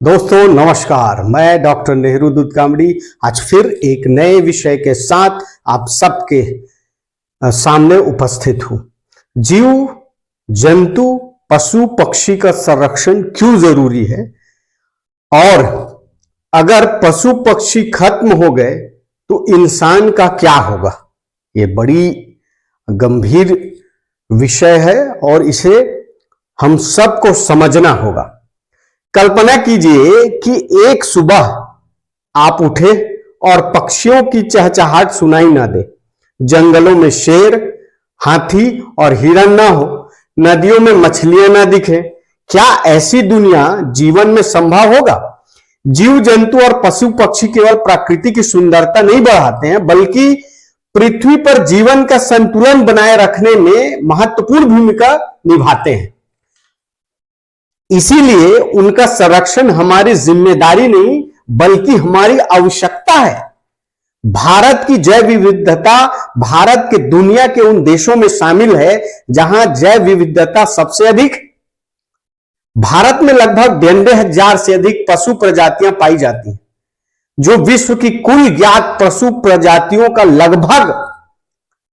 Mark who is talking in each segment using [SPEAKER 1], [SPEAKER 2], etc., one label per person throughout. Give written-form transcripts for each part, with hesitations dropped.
[SPEAKER 1] दोस्तों नमस्कार, मैं डॉक्टर नेहरू दूध कामड़ी आज फिर एक नए विषय के साथ आप सबके सामने उपस्थित हूं। जीव जंतु पशु पक्षी का संरक्षण क्यों जरूरी है और अगर पशु पक्षी खत्म हो गए तो इंसान का क्या होगा। ये बड़ी गंभीर विषय है और इसे हम सबको समझना होगा। कल्पना कीजिए कि एक सुबह आप उठे और पक्षियों की चहचहाट सुनाई ना दे, जंगलों में शेर, हाथी और हिरण ना हो, नदियों में मछलियां ना दिखे। क्या ऐसी दुनिया जीवन में संभव होगा? जीव जंतु और पशु पक्षी केवल प्रकृति की सुंदरता नहीं बढ़ाते हैं, बल्कि पृथ्वी पर जीवन का संतुलन बनाए रखने में महत्वपूर्ण भूमिका निभाते हैं। इसीलिए उनका संरक्षण हमारी जिम्मेदारी नहीं बल्कि हमारी आवश्यकता है। भारत की जैव विविधता भारत के दुनिया के उन देशों में शामिल है जहां जैव विविधता सबसे अधिक। भारत में लगभग 92,000 से अधिक पशु प्रजातियां पाई जाती हैं, जो विश्व की कुल ज्ञात पशु प्रजातियों का लगभग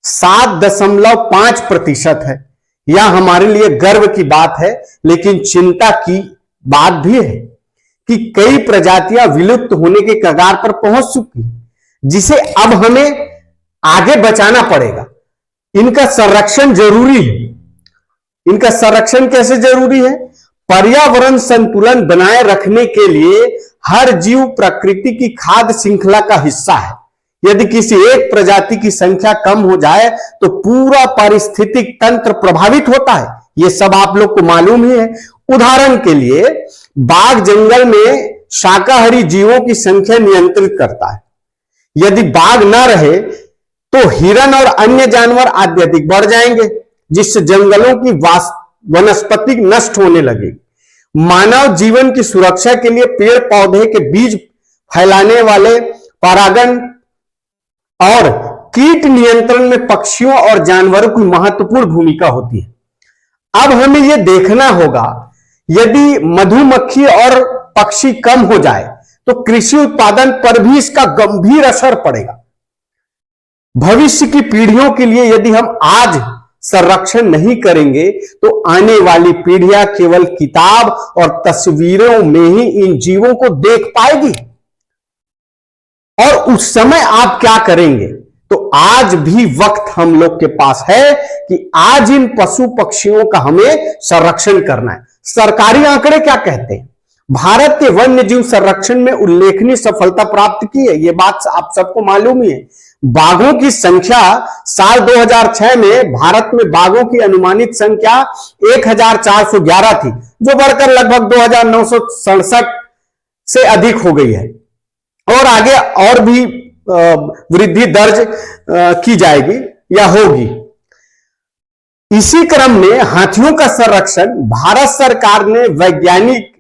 [SPEAKER 1] 7.5% है। यह हमारे लिए गर्व की बात है, लेकिन चिंता की बात भी है कि कई प्रजातियां विलुप्त होने के कगार पर पहुंच चुकी हैं, जिसे अब हमें आगे बचाना पड़ेगा। इनका संरक्षण जरूरी है। इनका संरक्षण कैसे जरूरी है? पर्यावरण संतुलन बनाए रखने के लिए हर जीव प्रकृति की खाद्य श्रृंखला का हिस्सा है। यदि किसी एक प्रजाति की संख्या कम हो जाए तो पूरा पारिस्थितिक तंत्र प्रभावित होता है। यह सब आप लोग को मालूम ही है। उदाहरण के लिए बाघ जंगल में शाकाहारी जीवों की संख्या नियंत्रित करता है। यदि बाघ ना रहे तो हिरण और अन्य जानवर अत्यधिक बढ़ जाएंगे, जिससे जंगलों की वनस्पति नष्ट होने लगेगी। मानव जीवन की सुरक्षा के लिए पेड़ पौधे के बीज फैलाने वाले परागण और कीट नियंत्रण में पक्षियों और जानवरों की महत्वपूर्ण भूमिका होती है। अब हमें यह देखना होगा, यदि मधुमक्खी और पक्षी कम हो जाए तो कृषि उत्पादन पर भी इसका गंभीर असर पड़ेगा। भविष्य की पीढ़ियों के लिए यदि हम आज संरक्षण नहीं करेंगे तो आने वाली पीढ़ियां केवल किताब और तस्वीरों में ही इन जीवों को देख पाएगी। और उस समय आप क्या करेंगे? तो आज भी वक्त हम लोग के पास है कि आज इन पशु पक्षियों का हमें संरक्षण करना है। सरकारी आंकड़े क्या कहते हैं? भारत के वन्य जीव संरक्षण में उल्लेखनीय सफलता प्राप्त की है, यह बात आप सबको मालूम ही है। बाघों की संख्या साल 2006 में भारत में बाघों की अनुमानित संख्या 1411 थी, जो बढ़कर लगभग 2967 से अधिक हो गई है और आगे और भी वृद्धि दर्ज की जाएगी या होगी। इसी क्रम में हाथियों का संरक्षण भारत सरकार ने वैज्ञानिक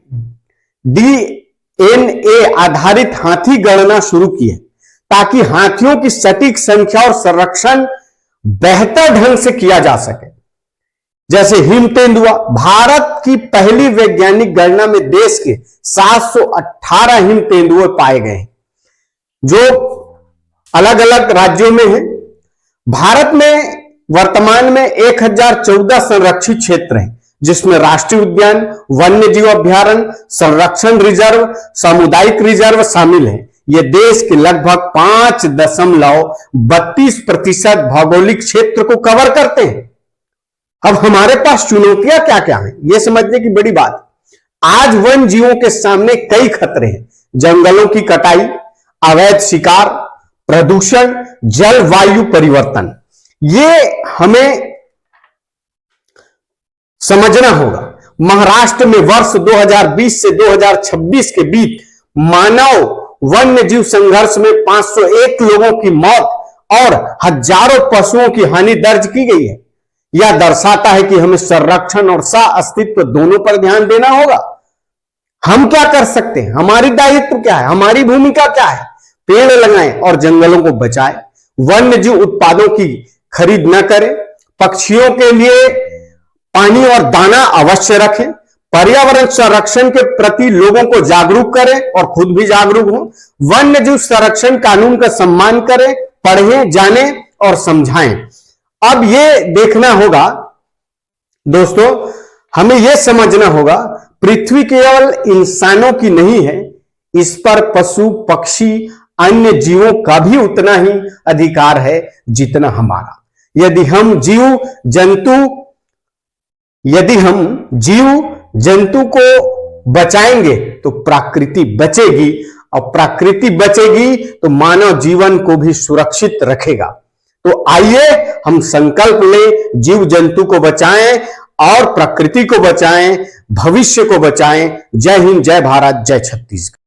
[SPEAKER 1] डीएनए आधारित हाथी गणना शुरू की है, ताकि हाथियों की सटीक संख्या और संरक्षण बेहतर ढंग से किया जा सके। जैसे हिम तेंदुआ, भारत की पहली वैज्ञानिक गणना में देश के 718 हिम तेंदुए पाए गए, जो अलग अलग राज्यों में है। भारत में वर्तमान में 1014 संरक्षित क्षेत्र हैं, जिसमें राष्ट्रीय उद्यान, वन्य जीव अभ्यारण्य, संरक्षण रिजर्व, सामुदायिक रिजर्व शामिल हैं। ये देश के लगभग 5.32% भौगोलिक क्षेत्र को कवर करते हैं। अब हमारे पास चुनौतियां क्या क्या हैं, यह समझने की बड़ी बात। आज वन जीवों के सामने कई खतरे हैं। जंगलों की कटाई, अवैध शिकार, प्रदूषण, जलवायु परिवर्तन, ये हमें समझना होगा। महाराष्ट्र में वर्ष 2020 से 2026 के बीच मानव वन्य जीव संघर्ष में 501 लोगों की मौत और हजारों पशुओं की हानि दर्ज की गई है। यह दर्शाता है कि हमें संरक्षण और सह अस्तित्व दोनों पर ध्यान देना होगा। हम क्या कर सकते हैं? हमारी दायित्व क्या है? हमारी भूमिका क्या है? पेड़ लगाएं और जंगलों को बचाएं। वन्य जीव उत्पादों की खरीद न करें। पक्षियों के लिए पानी और दाना अवश्य रखें। पर्यावरण संरक्षण के प्रति लोगों को जागरूक करें और खुद भी जागरूक हो। वन्य जीव संरक्षण कानून का सम्मान करें, पढ़ें, जानें और समझाएं। अब ये देखना होगा दोस्तों, हमें यह समझना होगा पृथ्वी केवल इंसानों की नहीं है, इस पर पशु, पक्षी, अन्य जीवों का भी उतना ही अधिकार है जितना हमारा। यदि हम जीव जंतु को बचाएंगे तो प्रकृति बचेगी, और प्रकृति बचेगी तो मानव जीवन को भी सुरक्षित रखेगा। तो आइए हम संकल्प लें, जीव जंतु को बचाएं और प्रकृति को बचाएं, भविष्य को बचाएं। जय हिंद, जय भारत, जय छत्तीसगढ़।